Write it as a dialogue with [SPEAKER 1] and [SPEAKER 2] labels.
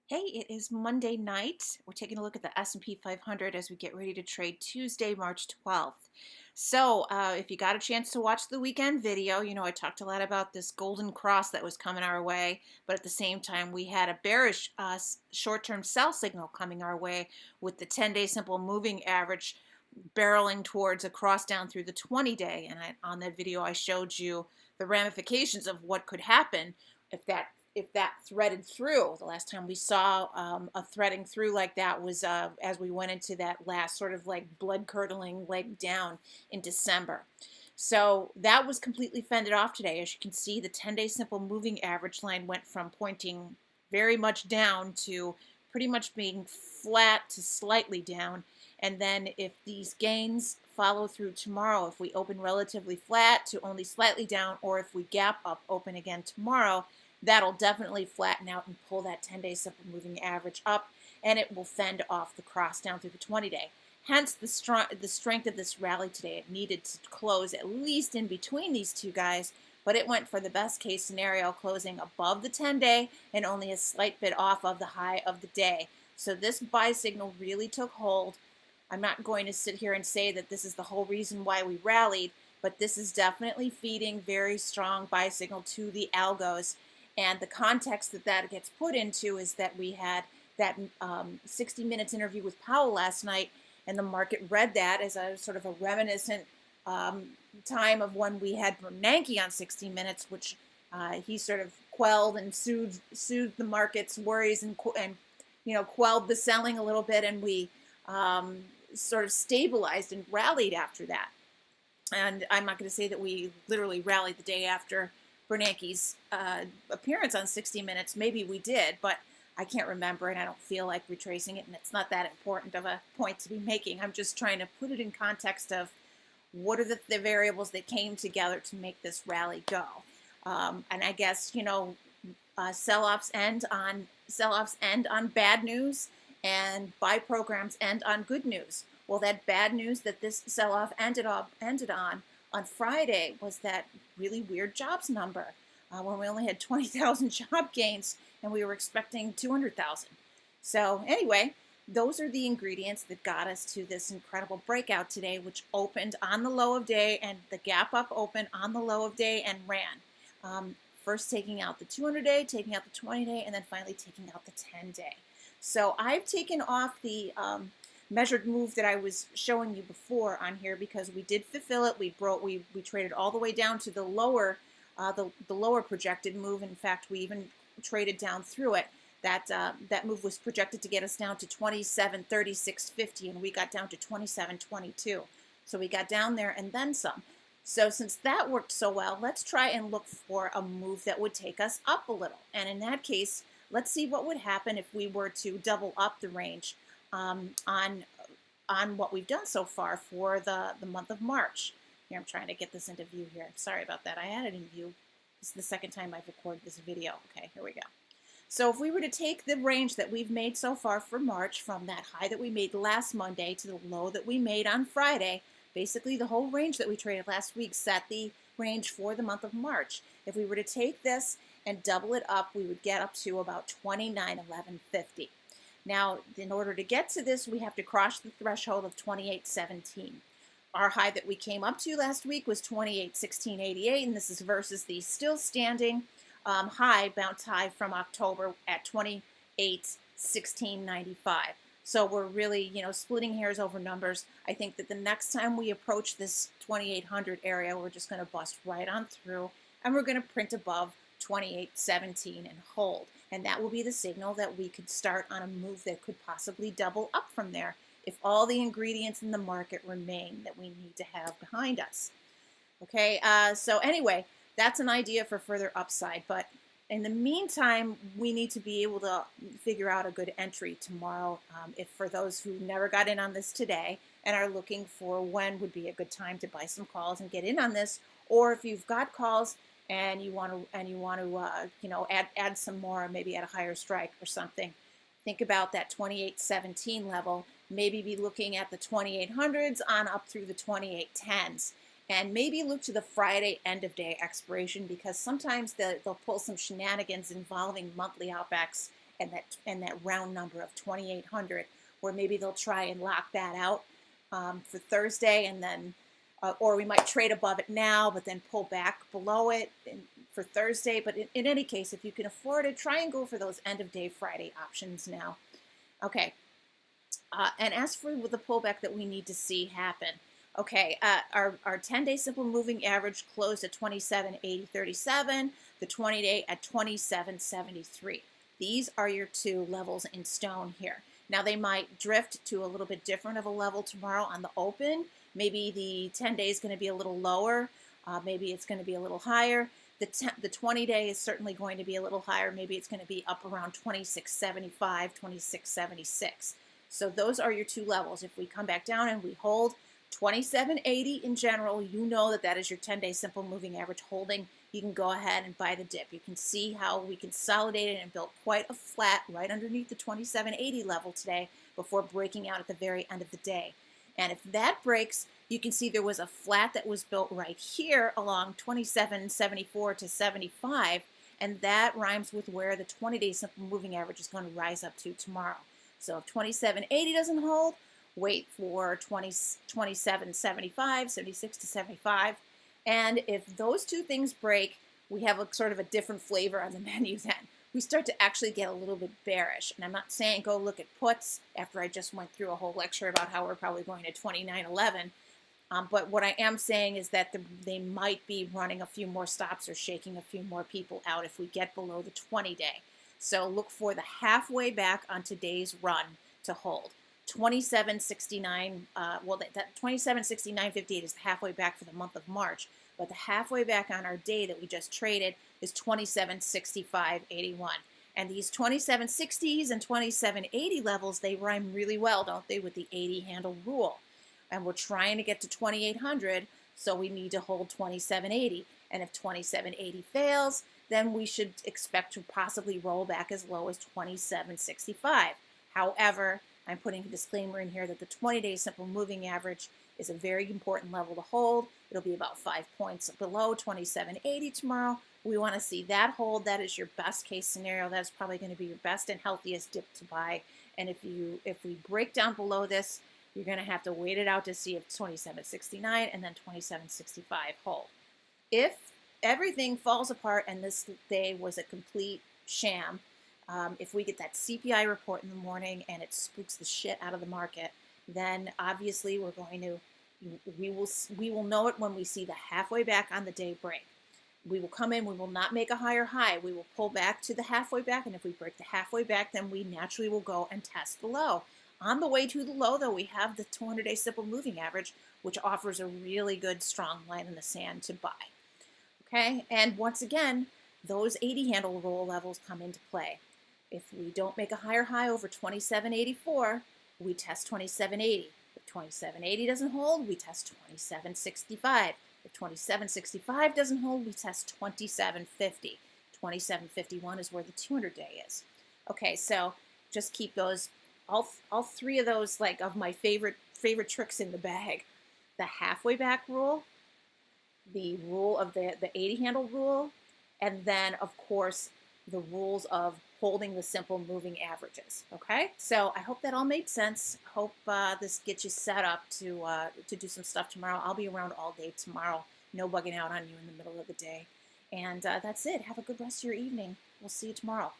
[SPEAKER 1] Hey, it is Monday night. We're taking a look at the S&P 500 as we get ready to trade Tuesday, March 12th. If you got a chance to watch the weekend video, I talked a lot about this golden cross that was coming our way, but at the same time, we had a bearish short-term sell signal coming our way with the 10-day simple moving average barreling towards a cross down through the 20-day. And on that video, I showed you the ramifications of what could happen if that threaded through. The last time we saw a threading through like that was as we went into that last sort of like blood curdling leg down in December. So that was completely fended off today. As you can see, the 10-day simple moving average line went from pointing very much down to pretty much being flat to slightly down. And then if these gains follow through tomorrow, if we open relatively flat to only slightly down, or if we gap up, open again tomorrow, that'll definitely flatten out and pull that 10-day simple moving average up, and it will fend off the cross down through the 20-day. Hence the strength of this rally today. It needed to close at least in between these two guys, but it went for the best case scenario, closing above the 10-day and only a slight bit off of the high of the day. So this buy signal really took hold. I'm not going to sit here and say that this is the whole reason why we rallied, but this is definitely feeding very strong buy signal to the algos. And the context that gets put into is that we had that 60 Minutes interview with Powell last night, and the market read that as a sort of a reminiscent time of when we had Bernanke on 60 Minutes, which he sort of quelled and soothed the market's worries and quelled the selling a little bit, and we sort of stabilized and rallied after that. And I'm not going to say that we literally rallied the day after Bernanke's appearance on 60 Minutes. Maybe we did, but I can't remember, and I don't feel like retracing it, and it's not that important of a point to be making. I'm just trying to put it in context of what are the variables that came together to make this rally go. And I guess, sell-offs end on bad news, and buy programs end on good news. Well, that bad news that this sell-off ended on Friday was that really weird jobs number when we only had 20,000 job gains and we were expecting 200,000. So anyway, those are the ingredients that got us to this incredible breakout today, which opened on the low of day, and the gap up opened on the low of day and ran. First taking out the 200-day, taking out the 20-day, and then finally taking out the 10-day. So I've taken off the measured move that I was showing you before on here because we did fulfill it. We traded all the way down to the lower projected move. In fact, we even traded down through it. That move was projected to get us down to 27.3650, and we got down to 27.22. So we got down there and then some. So since that worked so well, let's try and look for a move that would take us up a little. And in that case, let's see what would happen if we were to double up the range on what we've done so far for the month of March. Here, I'm trying to get this into view here. Sorry about that. I had it in view. This is the second time I've recorded this video. Okay, here we go. So if we were to take the range that we've made so far for March, from that high that we made last Monday to the low that we made on Friday, basically the whole range that we traded last week set the range for the month of March. If we were to take this and double it up, we would get up to about 29.1150. Now, in order to get to this, we have to cross the threshold of 28.17. Our high that we came up to last week was 28.1688, and this is versus the still standing bounce high from October at 28.1695. So we're really, splitting hairs over numbers. I think that the next time we approach this 2800 area, we're just going to bust right on through, and we're going to print above 28.17 and hold. And that will be the signal that we could start on a move that could possibly double up from there if all the ingredients in the market remain that we need to have behind us. Okay, so anyway, that's an idea for further upside. But in the meantime, we need to be able to figure out a good entry tomorrow. If for those who never got in on this today and are looking for when would be a good time to buy some calls and get in on this, or if you've got calls and you want to add some more, maybe at a higher strike or something, think about that 28.17 level. Maybe be looking at the 2800s on up through the 2810s. And maybe look to the Friday end of day expiration, because sometimes they'll pull some shenanigans involving monthly outbacks and that round number of 2,800, where maybe they'll try and lock that out for Thursday, and then or we might trade above it now, but then pull back below it for Thursday. But in any case, if you can afford it, try and go for those end of day Friday options now. Okay. And as for the pullback that we need to see happen, okay, our 10-day simple moving average closed at 27.8037, the 20-day at 27.73. These are your two levels in stone here. Now they might drift to a little bit different of a level tomorrow on the open. Maybe the 10-day is going to be a little lower. Maybe it's going to be a little higher. The 20-day is certainly going to be a little higher. Maybe it's going to be up around 26.75, 26.76. So those are your two levels. If we come back down and we hold 27.80 in general, you know that that is your 10-day simple moving average holding. You can go ahead and buy the dip. You can see how we consolidated and built quite a flat right underneath the 27.80 level today before breaking out at the very end of the day. And if that breaks, you can see there was a flat that was built right here along 27.74 to 75, and that rhymes with where the 20-day simple moving average is going to rise up to tomorrow. So if 27.80 doesn't hold, wait for 27.75, 76 to 75. And if those two things break, we have a sort of a different flavor on the menu then. We start to actually get a little bit bearish. And I'm not saying go look at puts after I just went through a whole lecture about how we're probably going to 29.11. But what I am saying is that they might be running a few more stops or shaking a few more people out if we get below the 20-day. So look for the halfway back on today's run to hold. 27.69, well, that 27.69.58 is the halfway back for the month of March, but the halfway back on our day that we just traded is 27.65.81. And these 27.60s and 27.80 levels, they rhyme really well, don't they, with the 80 handle rule. And we're trying to get to 2,800, so we need to hold 27.80. And if 27.80 fails, then we should expect to possibly roll back as low as 27.65. However, I'm putting a disclaimer in here that the 20-day simple moving average is a very important level to hold. It'll be about 5 points below 27.80 tomorrow. We want to see that hold. That is your best case scenario. That's probably going to be your best and healthiest dip to buy. And if we break down below this, you're going to have to wait it out to see if 27.69 and then 27.65 hold. If everything falls apart and this day was a complete sham, if we get that CPI report in the morning and it spooks the shit out of the market, then obviously we will know it when we see the halfway back on the day break. We will come in, we will not make a higher high. We will pull back to the halfway back, and if we break the halfway back, then we naturally will go and test the low. On the way to the low, though, we have the 200-day simple moving average, which offers a really good, strong line in the sand to buy. Okay, and once again, those 80 handle roll levels come into play. If we don't make a higher high over 27.84, we test 27.80. If 27.80 doesn't hold, we test 27.65. If 27.65 doesn't hold, we test 27.50. 27.51 is where the 200-day is. Okay, so just keep those, all three of those, like, of my favorite tricks in the bag. The halfway back rule, the rule of the 80 handle rule, and then, of course, the rules of holding the simple moving averages. Okay, so I hope that all made sense. Hope this gets you set up to do some stuff tomorrow. I'll be around all day tomorrow. No bugging out on you in the middle of the day. And that's it. Have a good rest of your evening. We'll see you tomorrow.